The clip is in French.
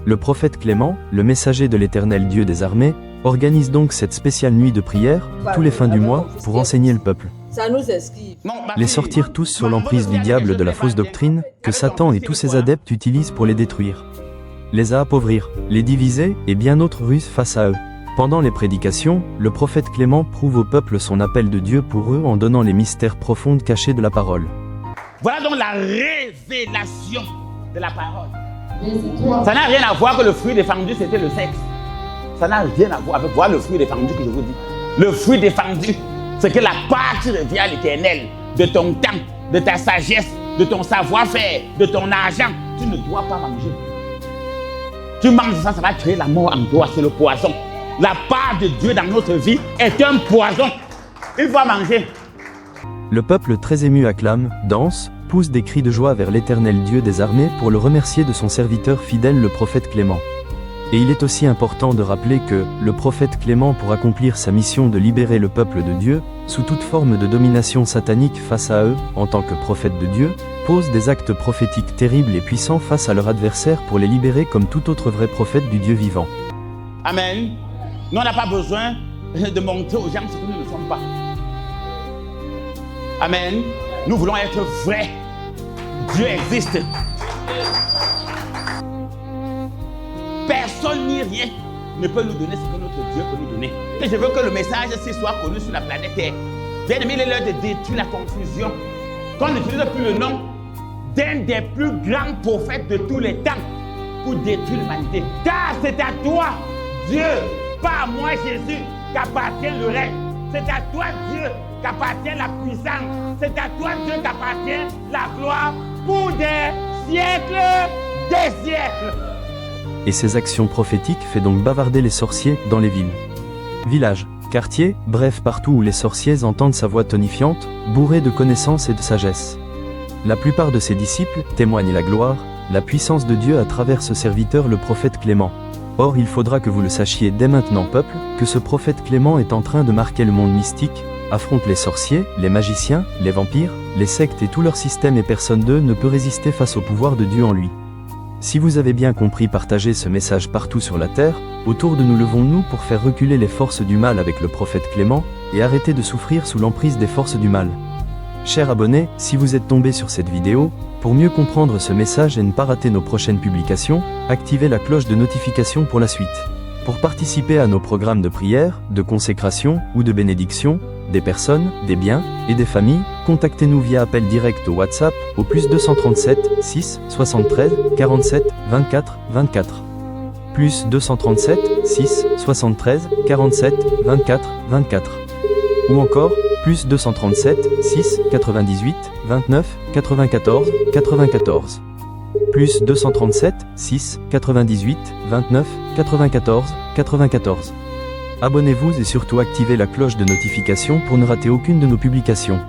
Le prophète Clément, le messager de l'Éternel Dieu des armées, organise donc cette spéciale nuit de prière, tous les fins du mois, pour enseigner le peuple. Les sortir tous sur l'emprise du diable de la fausse doctrine, que Satan et tous ses adeptes utilisent pour les détruire. Les appauvrir, les diviser, et bien d'autres ruses face à eux. Pendant les prédications, le prophète Clément prouve au peuple son appel de Dieu pour eux en donnant les mystères profonds cachés de la parole. Voilà donc la révélation de la parole. Ça n'a rien à voir que le fruit défendu c'était le sexe. Ça n'a rien à voir avec voir le fruit défendu que je vous dis. Le fruit défendu, c'est que la part qui revient à l'Éternel, de ton temps, de ta sagesse, de ton savoir-faire, de ton argent, tu ne dois pas manger. Tu manges ça, ça va créer la mort en toi, c'est le poison. La part de Dieu dans notre vie est un poison. Il faut manger. Le peuple très ému acclame, danse, pousse des cris de joie vers l'Éternel Dieu des armées pour le remercier de son serviteur fidèle le prophète Clément. Et il est aussi important de rappeler que, le prophète Clément pour accomplir sa mission de libérer le peuple de Dieu, sous toute forme de domination satanique face à eux, en tant que prophète de Dieu, pose des actes prophétiques terribles et puissants face à leur adversaire pour les libérer comme tout autre vrai prophète du Dieu vivant. Amen. Nous, on n'a pas besoin de montrer aux gens ce que nous ne sommes pas. Amen. Nous voulons être vrais. Dieu existe. Personne ni rien ne peut nous donner ce que notre Dieu peut nous donner. Et je veux que le message soit connu sur la planète Terre. Bien-aimé, il est l'heure de détruire la confusion. Qu'on n'utilise plus le nom d'un des plus grands prophètes de tous les temps pour détruire l'humanité. Car c'est à toi, Dieu, pas à moi, Jésus, qu'appartient le règne. C'est à toi, Dieu, qu'appartient la puissance. C'est à toi, Dieu, qu'appartient la gloire pour des siècles, des siècles. Et ces actions prophétiques fait donc bavarder les sorciers dans les villes. Villages, quartiers, bref partout où les sorciers entendent sa voix tonifiante, bourrée de connaissances et de sagesse. La plupart de ses disciples témoignent la gloire, la puissance de Dieu à travers ce serviteur le prophète Clément. Or il faudra que vous le sachiez dès maintenant peuple, que ce prophète Clément est en train de marquer le monde mystique, affronte les sorciers, les magiciens, les vampires, les sectes et tout leur système et personne d'eux ne peut résister face au pouvoir de Dieu en lui. Si vous avez bien compris, partagez ce message partout sur la terre, autour de nous levons-nous pour faire reculer les forces du mal avec le prophète Clément, et arrêter de souffrir sous l'emprise des forces du mal. Chers abonnés, si vous êtes tombés sur cette vidéo, pour mieux comprendre ce message et ne pas rater nos prochaines publications, activez la cloche de notification pour la suite. Pour participer à nos programmes de prière, de consécration ou de bénédiction, des personnes, des biens et des familles, contactez-nous via appel direct au WhatsApp au +237 6 73 47 24 24. +237 6 73 47 24 24. Ou encore +237 6 98 29 94 94. +237 6 98 29 94 94. Abonnez-vous et surtout activez la cloche de notification pour ne rater aucune de nos publications.